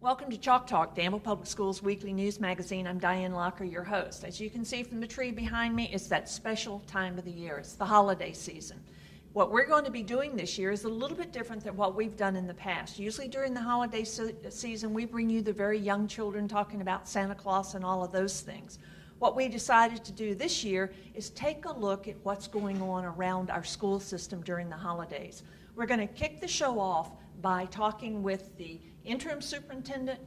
Welcome to Chalk Talk, Danville Public Schools weekly news magazine. I'm Diane Locker, your host. As you can see from the tree behind me, it's that special time of the year. It's the holiday season. What we're going to be doing this year is a little bit different than what we've done in the past. Usually during the holiday season, we bring you the very young children talking about Santa Claus and all of those things. What we decided to do this year is take a look at what's going on around our school system during the holidays. We're going to kick the show off by talking with the interim superintendent,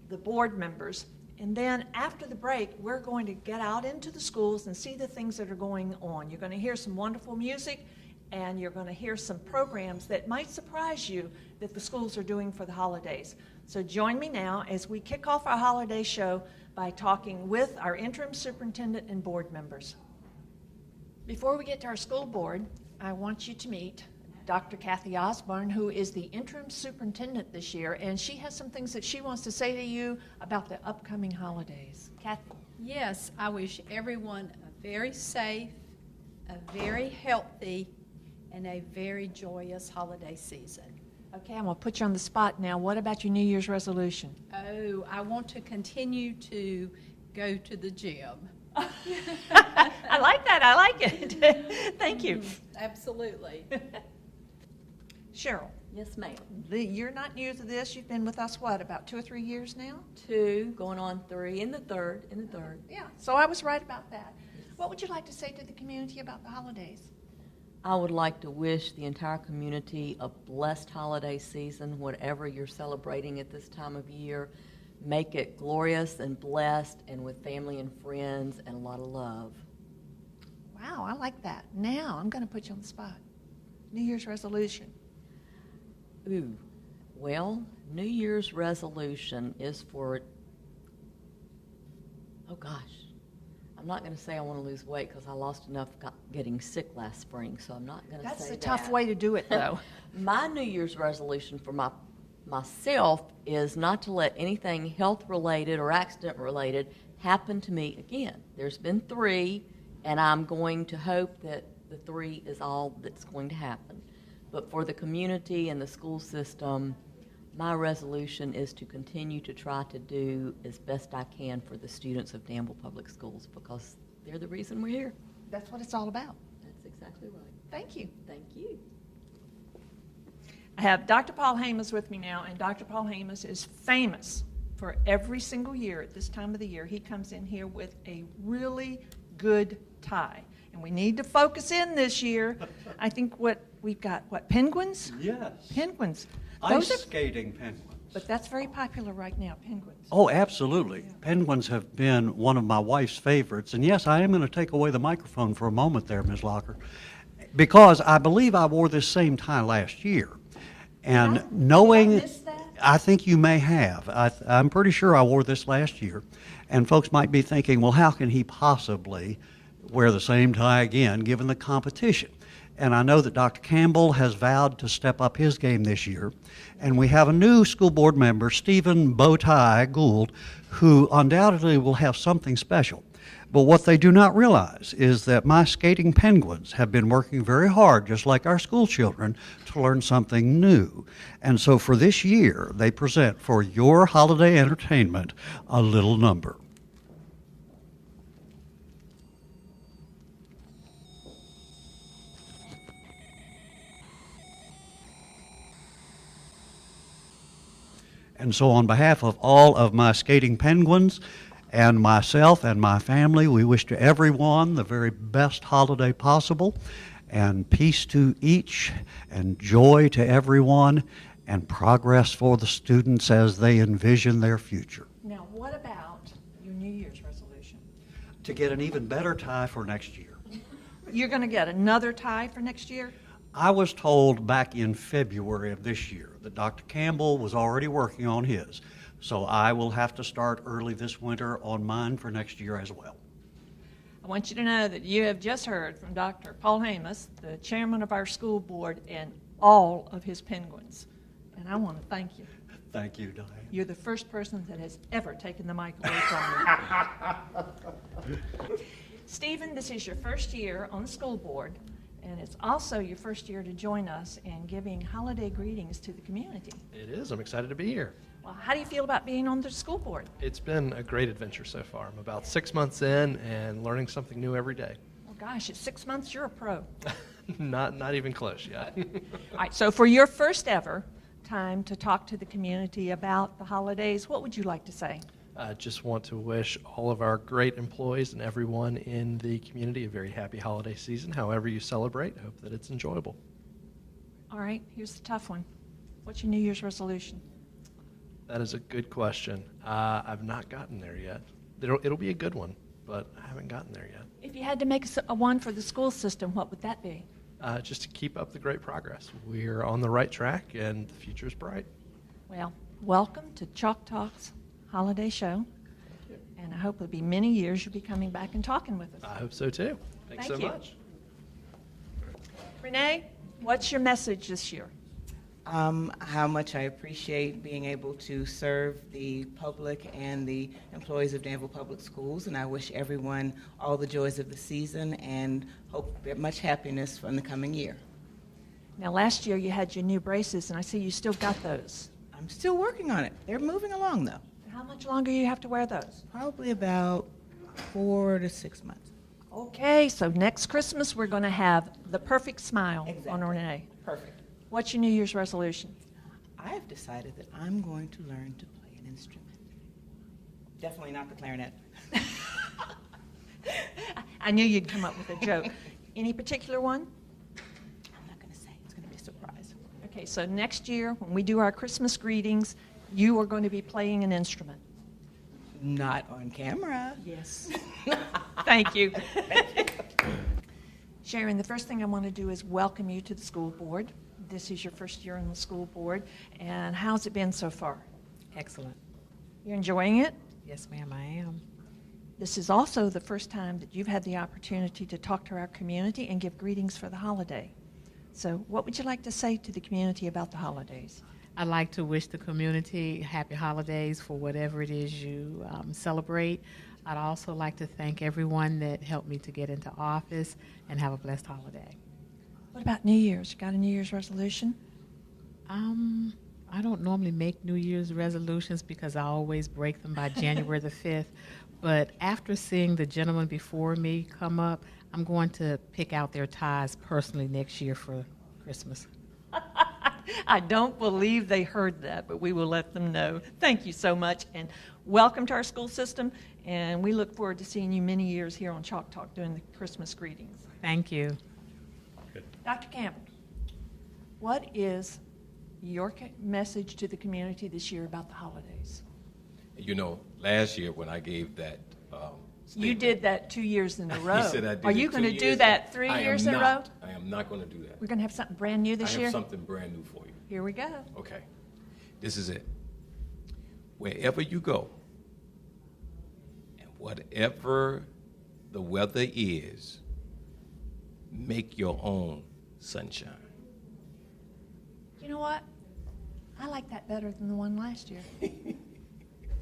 the board members, and then after the break, we're going to get out into the schools and see the things that are going on. You're going to hear some wonderful music, and you're going to hear some programs that might surprise you that the schools are doing for the holidays. So join me now as we kick off our holiday show by talking with our interim superintendent and board members. Before we get to our school board, I want you to meet Dr. Kathy Osborne, who is the interim superintendent this year, and she has some things that she wants to say to you about the upcoming holidays. Kathy? Yes, I wish everyone a very safe, a very healthy, and a very joyous holiday season. Okay, I'm going to put you on the spot now. What about your New Year's resolution? Oh, I want to continue to go to the gym. I like that. I like it. Thank you. Absolutely. Cheryl. Yes, ma'am. You're not new to this. You've been with us, what, about 2 or 3 years now? 2, going on 3, in the third. Yeah, so I was right about that. What would you like to say to the community about the holidays? I would like to wish the entire community a blessed holiday season, whatever you're celebrating at this time of year. Make it glorious and blessed and with family and friends and a lot of love. Wow, I like that. Now I'm going to put you on the spot. New Year's resolution. Ooh, well, New Year's resolution is for, oh gosh, I'm not going to say I want to lose weight because I lost enough getting sick last spring, so I'm not going to say that. That's a tough way to do it, though. My New Year's resolution for myself is not to let anything health-related or accident-related happen to me again. There's been 3, and I'm going to hope that the 3 is all that's going to happen. But for the community and the school system, my resolution is to continue to try to do as best I can for the students of Danville Public Schools because they're the reason we're here. That's what it's all about. That's exactly right. Thank you. Thank you. I have Dr. Polhamus with me now, and Dr. Polhamus is famous for every single year at this time of the year. He comes in here with a really good tie. And we need to focus in this year. I think we've got, penguins? Yes. Penguins. Ice skating penguins. But that's very popular right now, penguins. Oh, absolutely. Yeah. Penguins have been one of my wife's favorites. And yes, I am going to take away the microphone for a moment there, Ms. Locker, because I believe I wore this same tie last year. And Did I knowing, miss that? I think you may have. I'm pretty sure I wore this last year. And folks might be thinking, well, how can he possibly wear the same tie again, given the competition? And I know that Dr. Campbell has vowed to step up his game this year. And we have a new school board member, Stephen Bowtie Gould, who undoubtedly will have something special. But what they do not realize is that my skating penguins have been working very hard, just like our school children, to learn something new. And so for this year, they present for your holiday entertainment a little number. And so on behalf of all of my skating penguins and myself and my family, we wish to everyone the very best holiday possible, and peace to each, and joy to everyone, and progress for the students as they envision their future. Now, what about your New Year's resolution? To get an even better tie for next year. You're going to get another tie for next year? I was told back in February of this year that Dr. Campbell was already working on his, so I will have to start early this winter on mine for next year as well. I want you to know that you have just heard from Dr. Polhamus, the chairman of our school board, and all of his penguins. And I want to thank you. Thank you, Diane. You're the first person that has ever taken the mic away from me. Stephen, this is your first year on the school board, and it's also your first year to join us in giving holiday greetings to the community. It is. I'm excited to be here. Well, how do you feel about being on the school board? It's been a great adventure so far. I'm about 6 months in and learning something new every day. Well, gosh, at 6 months, you're a pro. Not even close yet. All right, so for your first ever time to talk to the community about the holidays, what would you like to say? I just want to wish all of our great employees and everyone in the community a very happy holiday season. However you celebrate, hope that it's enjoyable. All right, here's the tough one. What's your New Year's resolution? That is a good question. I've not gotten there yet. It'll be a good one, but I haven't gotten there yet. If you had to make a one for the school system, what would that be? Just to keep up the great progress. We're on the right track and the future is bright. Well, welcome to Chalk Talks Holiday Show. And I hope it'll be many years you'll be coming back and talking with us. I hope so too. Thanks Thank so you. much. Renee, what's your message this year? How much I appreciate being able to serve the public and the employees of Danville Public Schools, and I wish everyone all the joys of the season and hope much happiness from the coming year. Now, last year you had your new braces, and I see you still got those. I'm still working on it. They're moving along, though. How much longer do you have to wear those? Probably about 4 to 6 months. Okay, so next Christmas we're going to have the perfect smile on Exactly. Renee. Perfect. What's your New Year's resolution? I have decided that I'm going to learn to play an instrument. Definitely not the clarinet. I knew you'd come up with a joke. Any particular one? I'm not going to say. It's going to be a surprise. Okay, so next year when we do our Christmas greetings, you are going to be playing an instrument. Not on camera. Yes. Thank you. Sharon, the first thing I want to do is welcome you to the school board. This is your first year on the school board, and how's it been so far? Excellent. You're enjoying it? Yes, ma'am, I am. This is also the first time that you've had the opportunity to talk to our community and give greetings for the holiday. So what would you like to say to the community about the holidays? I'd like to wish the community happy holidays for whatever it is you celebrate. I'd also like to thank everyone that helped me to get into office and have a blessed holiday. What about New Year's? You got a New Year's resolution? I don't normally make New Year's resolutions because I always break them by January the 5th. But after seeing the gentleman before me come up, I'm going to pick out their ties personally next year for Christmas. I don't believe they heard that, but we will let them know. Thank you so much, and welcome to our school system, and we look forward to seeing you many years here on Chalk Talk doing the Christmas greetings. Thank you. Dr. Campbell, what is your message to the community this year about the holidays? You know, last year when I gave that You statement, did that 2 years in a row. you said I did Are it you 2 going to do years. that 3 I am years in a row? not. I am not going to do that. We're going to have something brand new I this have year? something brand new for you. Here we go. Okay. This is it. Wherever you go, and whatever the weather is, make your own sunshine. You know what? I like that better than the one last year.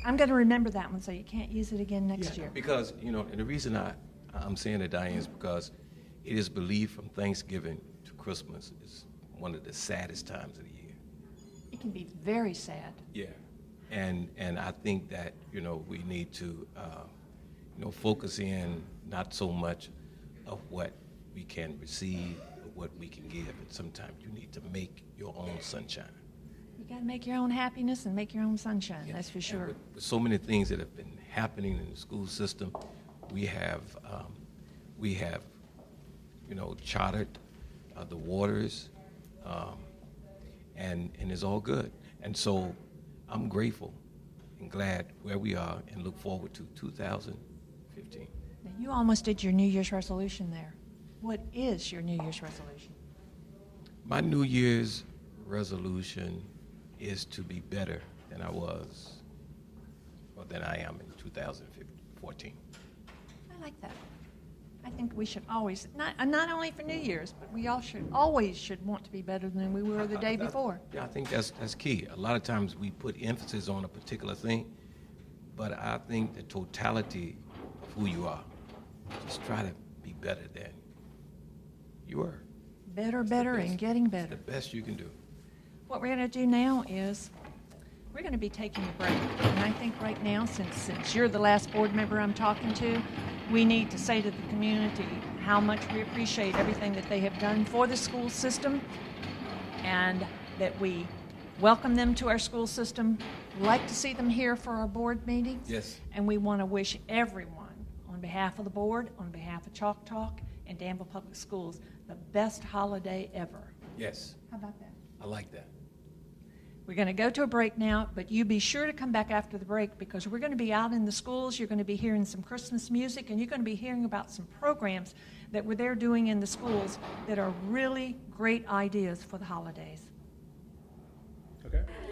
I'm going to remember that one so you can't use it again next year. Because, you know, and the reason I'm saying that, Diane, is because it is believed from Thanksgiving to Christmas is one of the saddest times of the year. It can be very sad. Yeah. And I think that, you know, we need to, you know, focus in not so much of what we can receive, but what we can give. And sometimes you need to make your own sunshine. You got to make your own happiness and make your own sunshine, that's for And sure. with so many things that have been happening in the school system, we have, you know, chartered the waters, and it's all good. And so I'm grateful and glad where we are and look forward to 2015. Now, you almost did your New Year's resolution there. What is your New Year's resolution? My New Year's resolution is to be better than I was or than I am in 2014. I like that. I think we should always, not only for New Year's, but we all should always want to be better than we were the day before. Yeah, I think that's key. A lot of times we put emphasis on a particular thing, but I think the totality of who you are, just try to be better than you were. Better, It's the better, best. and getting It's better. the best you can do. What we're going to do now is We're going to be taking a break. And I think right now, since you're the last board member I'm talking to, we need to say to the community how much we appreciate everything that they have done for the school system, and that we welcome them to our school system, like to see them here for our board meetings. Yes. And we want to wish everyone, on behalf of the board, on behalf of Chalk Talk and Danville Public Schools, the best holiday ever. Yes, How about that? I like that. We're going to go to a break now, but you be sure to come back after the break, because we're going to be out in the schools. You're going to be hearing some Christmas music, and you're going to be hearing about some programs that they're doing in the schools that are really great ideas for the holidays.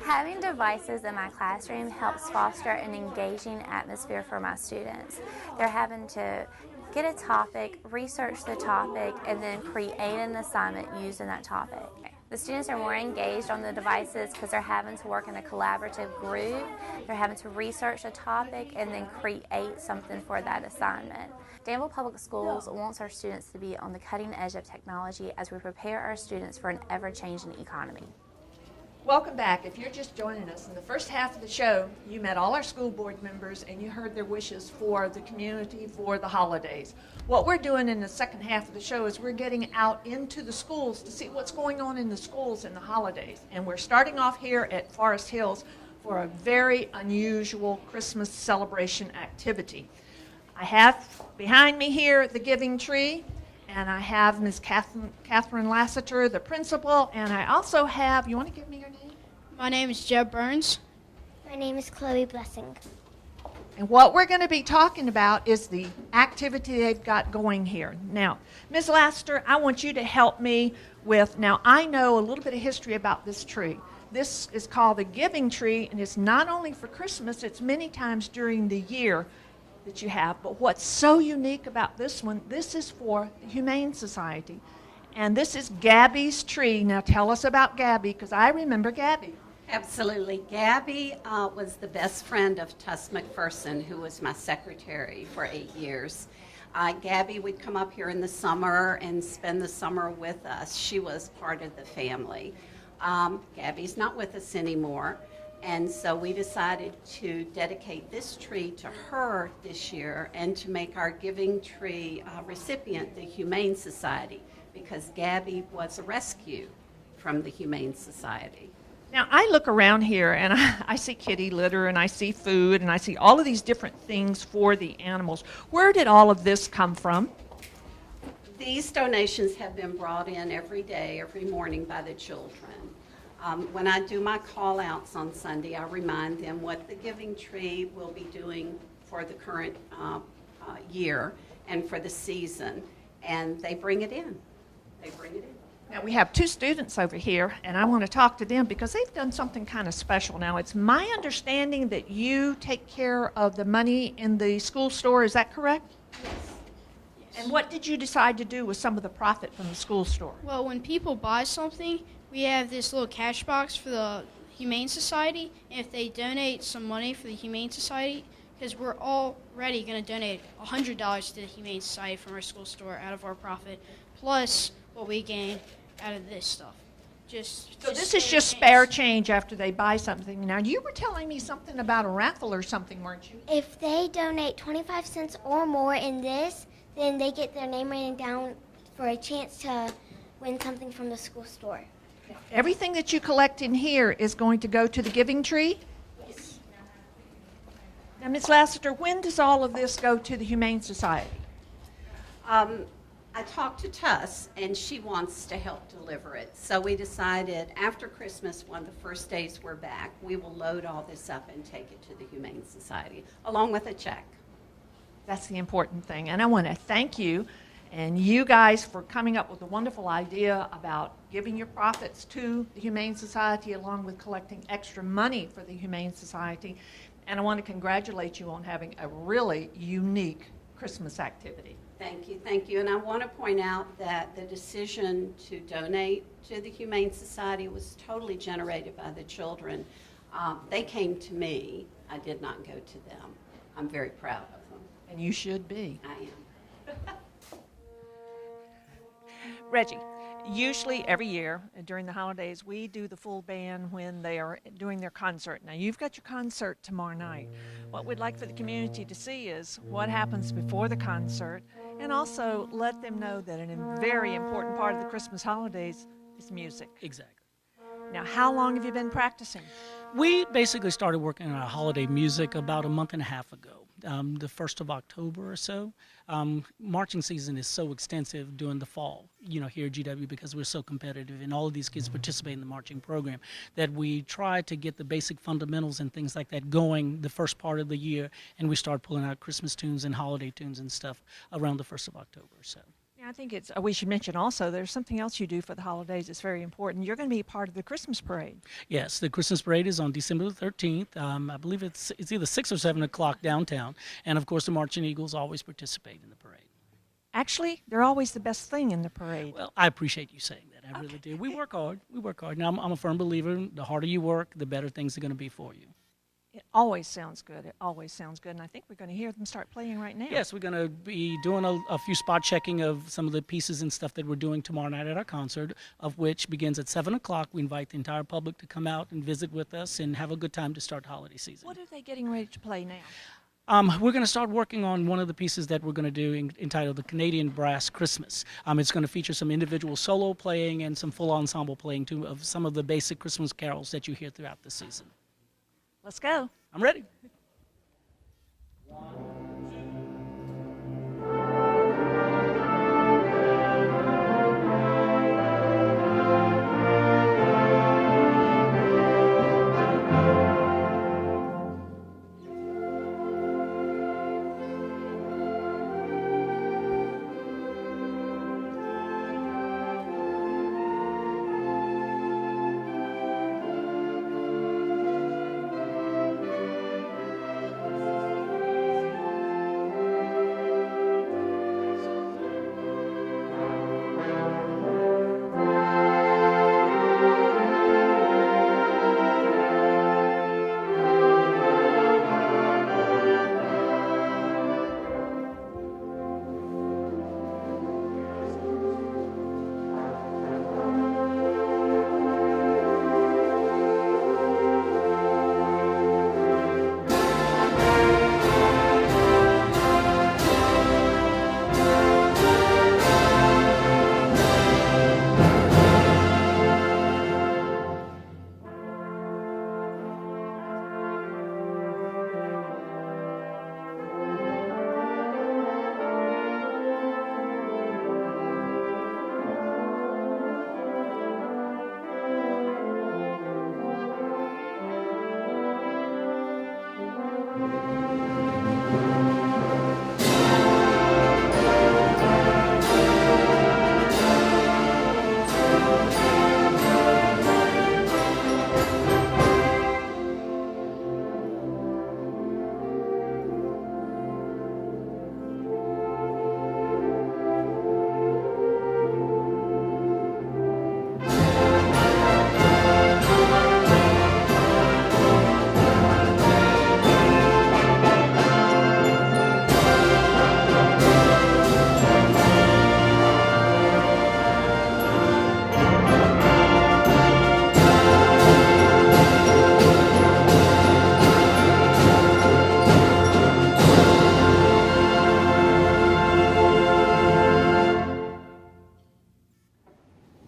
Having devices in my classroom helps foster an engaging atmosphere for my students. They're having to get a topic, research the topic, and then create an assignment using that topic. The students are more engaged on the devices because they're having to work in a collaborative group. They're having to research a topic and then create something for that assignment. Danville Public Schools wants our students to be on the cutting edge of technology as we prepare our students for an ever-changing economy. Welcome back. If you're just joining us, in the first half of the show, you met all our school board members and you heard their wishes for the community for the holidays. What we're doing in the second half of the show is we're getting out into the schools to see what's going on in the schools in the holidays. And we're starting off here at Forest Hills for a very unusual Christmas celebration activity. I have behind me here the giving tree, and I have Ms. Catherine Lassiter, the principal, and I also have, you want to give me your name? My name is Jeb Burns. My name is Chloe Blessing. And what we're going to be talking about is the activity they've got going here. Now, Ms. Lassiter, I want you to help me with, now I know a little bit of history about this tree. This is called the giving tree, and it's not only for Christmas, it's many times during the year that you have. But what's so unique about this one, this is for the Humane Society. And this is Gabby's tree. Now tell us about Gabby, because I remember Gabby. Absolutely. Gabby was the best friend of Tuss McPherson, who was my secretary for 8 years. Gabby would come up here in the summer and spend the summer with us. She was part of the family. Gabby's not with us anymore, and so we decided to dedicate this tree to her this year and to make our giving tree recipient the Humane Society, because Gabby was a rescue from the Humane Society. Now, I look around here and I see kitty litter and I see food and I see all of these different things for the animals. Where did all of this come from? These donations have been brought in every day, every morning by the children. When I do my call-outs on Sunday, I remind them what the Giving Tree will be doing for the current year and for the season, and they bring it in. They bring it in. Now, we have two students over here, and I want to talk to them because they've done something kind of special. Now, it's my understanding that you take care of the money in the school store. Is that correct? Yes. And what did you decide to do with some of the profit from the school store? Well, when people buy something, we have this little cash box for the Humane Society. And if they donate some money for the Humane Society, because we're already going to donate $100 to the Humane Society from our school store out of our profit, plus what we gain out of this stuff. So this is just spare change after they buy something. Now, you were telling me something about a raffle or something, weren't you? If they donate 25 cents or more in this, then they get their name written down for a chance to win something from the school store. Everything that you collect in here is going to go to the Giving Tree? Yes. Now, Ms. Lassiter, when does all of this go to the Humane Society? I talked to Tuss, and she wants to help deliver it. So we decided after Christmas, one of the first days we're back, we will load all this up and take it to the Humane Society, along with a check. That's the important thing. And I want to thank you and you guys for coming up with a wonderful idea about giving your profits to the Humane Society along with collecting extra money for the Humane Society. And I want to congratulate you on having a really unique Christmas activity. Thank you, thank you. And I want to point out that the decision to donate to the Humane Society was totally generated by the children. They came to me. I did not go to them. I'm very proud of them. And you should be. I am. Reggie, Usually every year during the holidays, we do the full band when they are doing their concert. Now, you've got your concert tomorrow night. What we'd like for the community to see is what happens before the concert, and also let them know that a very important part of the Christmas holidays is music. Exactly. Now, how long have you been practicing? We basically started working on our holiday music about a month and a half ago, the 1st of October or so. Marching season is so extensive during the fall, here at GW, because we're so competitive and all of these kids participate in the marching program, that we try to get the basic fundamentals and things like that going the first part of the year, and we start pulling out Christmas tunes and holiday tunes and stuff around the 1st of October. So. I think we should mention also there's something else you do for the holidays that's very important. You're going to be part of the Christmas parade. Yes, the Christmas parade is on December the 13th. I believe it's either 6 or 7 o'clock downtown. And, of course, the Marching Eagles always participate in the parade. Actually, they're always the best thing in the parade. Well, I appreciate you saying that. I really do. We work hard. Now, I'm a firm believer, the harder you work, the better things are going to be for you. It always sounds good. It always sounds good. And I think we're going to hear them start playing right now. Yes, we're going to be doing a few spot checking of some of the pieces and stuff that we're doing tomorrow night at our concert, of which begins at 7 o'clock. We invite the entire public to come out and visit with us and have a good time to start holiday season. What are they getting ready to play now? We're going to start working on one of the pieces that we're going to do entitled The Canadian Brass Christmas. It's going to feature some individual solo playing and some full ensemble playing too of some of the basic Christmas carols that you hear throughout the season. Let's go. I'm ready.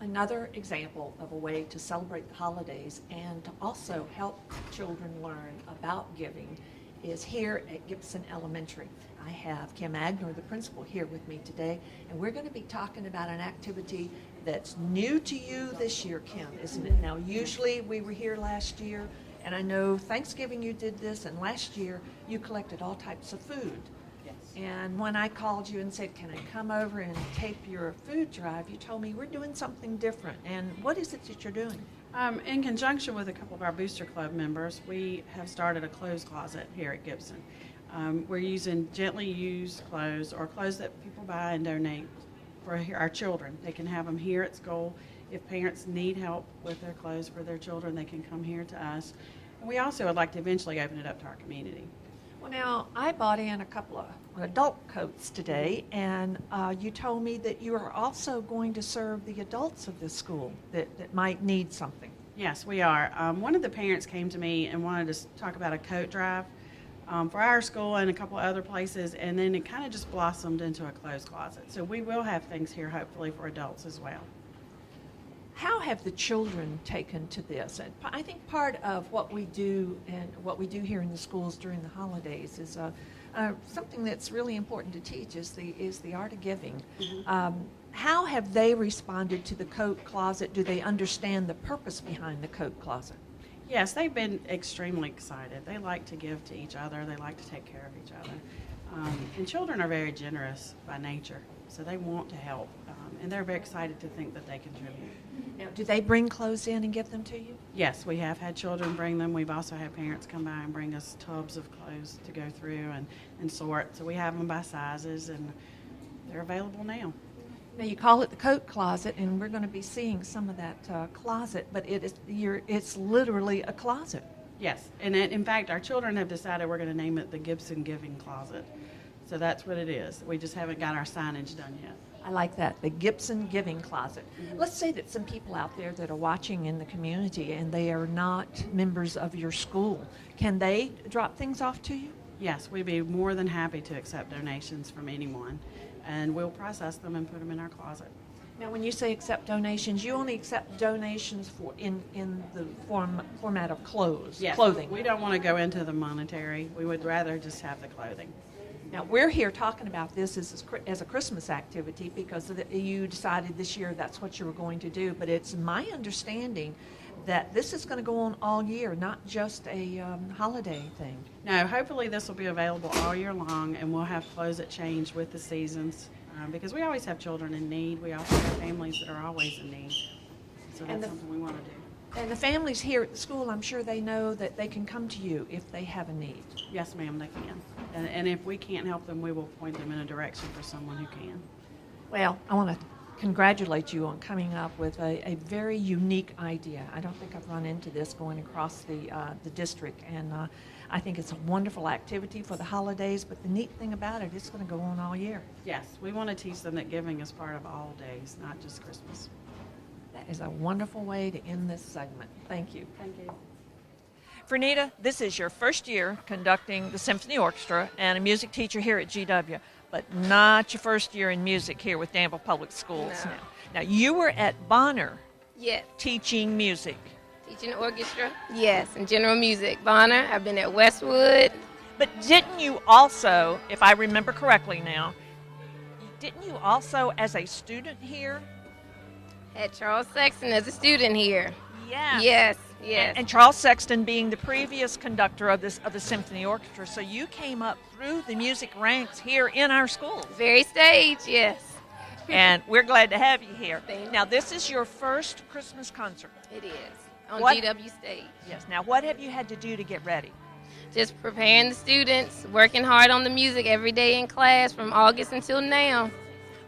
Another example of a way to celebrate the holidays and to also help children learn about giving is here at GIBSON Elementary. I have Kim AGNOR, the principal, here with me today, and we're going to be talking about an activity that's new to you this year, Kim, isn't it? Now, usually we were here last year, and I know Thanksgiving you did this, and last year you collected all types of food. And when I called you and said, can I come over and tape your food drive, you told me we're doing something different. And what is it that you're doing? In conjunction with a couple of our Booster Club members, we have started a clothes closet here at GIBSON. We're using gently used clothes or clothes that people buy and donate for our children. They can have them here at school. If parents need help with their clothes for their children, they can come here to us. And we also would like to eventually open it up to our community. Well, now, I bought in a couple of adult coats today, and you told me that you are also going to serve the adults of this school that might need something. Yes, we are. One of the parents came to me and wanted to talk about a coat drive for our school and a couple of other places, and then it kind of just blossomed into a clothes closet. So we will have things here, hopefully, for adults as well. How have the children taken to this? And I think part of what we do and what we do here in the schools during the holidays is something that's really important to teach is the art of giving. How have they responded to the coat closet? Do they understand the purpose behind the coat closet? Yes, they've been extremely excited. They like to give to each other. They like to take care of each other. And children are very generous by nature, so they want to help. And they're very excited to think that they contribute. Now, do they bring clothes in and give them to you? Yes, we have had children bring them. We've also had parents come by and bring us tubs of clothes to go through and sort. So we have them by sizes, and they're available now. Now, you call it the coat closet, and we're going to be seeing some of that closet, but it's literally a closet. Yes, and in fact, our children have decided we're going to name it the GIBSON Giving Closet. So that's what it is. We just haven't got our signage done yet. I like that, the GIBSON Giving Closet. Let's say that some people out there that are watching in the community and they are not members of your school. Can they drop things off to you? Yes, we'd be more than happy to accept donations from anyone, and we'll process them and put them in our closet. Now, when you say accept donations, you only accept donations for in the format of Yes, clothing. we don't want to go into the monetary. We would rather just have the clothing. Now, we're here talking about this as a Christmas activity because you decided this year that's what you were going to do, but it's my understanding that this is going to go on all year, not just a holiday thing. No, hopefully this will be available all year long, and we'll have clothes that change with the seasons because we always have children in need. We also have families that are always in need. So that's something we want to do. And the families here at the school, I'm sure they know that they can come to you if they have a need. Yes, ma'am, they can. And if we can't help them, we will point them in a direction for someone who can. Well, I want to congratulate you on coming up with a very unique idea. I don't think I've run into this going across the district, and I think it's a wonderful activity for the holidays, but the neat thing about it, it's going to go on all year. Yes, we want to teach them that giving is part of all days, not just Christmas. That is a wonderful way to end this segment. Thank you. Thank you. Fernita, this is your first year conducting the symphony orchestra and a music teacher here at GW, but not your first year in music here with Danville Public Schools. No. Now, you were at Bonner Yes. teaching music. Teaching orchestra? Yes, and general music. Bonner, I've been at Westwood. But didn't you also, if I remember correctly now, didn't you also as a student here? Had Charles Sexton as a student here. Yeah. Yes, yes. And Charles Sexton being the previous conductor of the symphony orchestra, so you came up through the music ranks here in our schools. Very stage, yes. And we're glad to have you here. Thank you. Now, this is your first Christmas concert. It is. On What- GW stage. Yes. Now, what have you had to do to get ready? Just preparing the students, working hard on the music every day in class from August until now.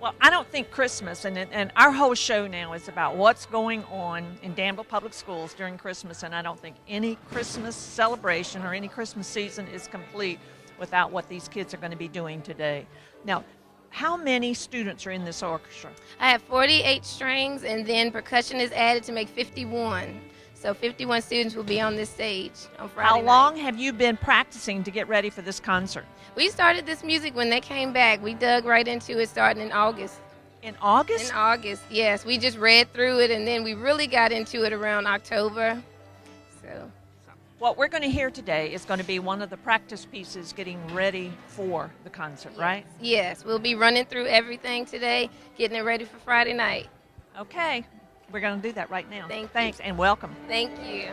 Well, I don't think Christmas, and our whole show now is about what's going on in Danville Public Schools during Christmas, and I don't think any Christmas celebration or any Christmas season is complete without what these kids are going to be doing today. Now, how many students are in this orchestra? I have 48 strings, and then percussion is added to make 51. So 51 students will be on this stage on Friday How night. long have you been practicing to get ready for this concert? We started this music when they came back. We dug right into it starting in August. In August? In August, yes. We just read through it, and then we really got into it around October. So What we're going to hear today is going to be one of the practice pieces getting ready for the concert, right? yes, we'll be running through everything today, getting it ready for Friday night. Okay. We're going to do that right now. Thank you. Thanks, and welcome. Thank you.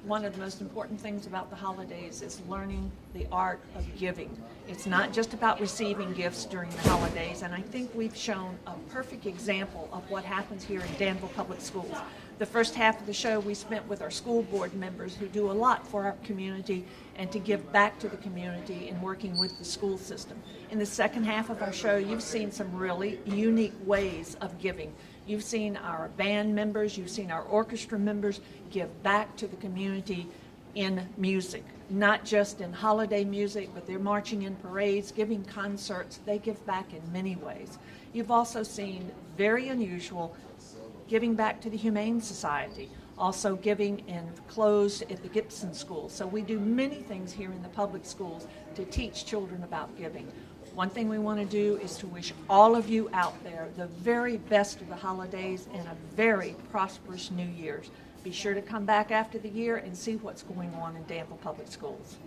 one of the most important things about the holidays is learning the art of giving. It's not just about receiving gifts during the holidays, and I think we've shown a perfect example of what happens here in Danville Public Schools. The first half of the show we spent with our school board members who do a lot for our community and to give back to the community in working with the school system. In the second half of our show, you've seen some really unique ways of giving. You've seen our band members, you've seen our orchestra members give back to the community in music, not just in holiday music, but they're marching in parades, giving concerts. They give back in many ways. You've also seen very unusual giving back to the Humane Society, also giving in clothes at the GIBSON school. So we do many things here in the public schools to teach children about giving. One thing we want to do is to wish all of you out there the very best of the holidays and a very prosperous New Year's. Be sure to come back after the year and see what's going on in Danville Public Schools.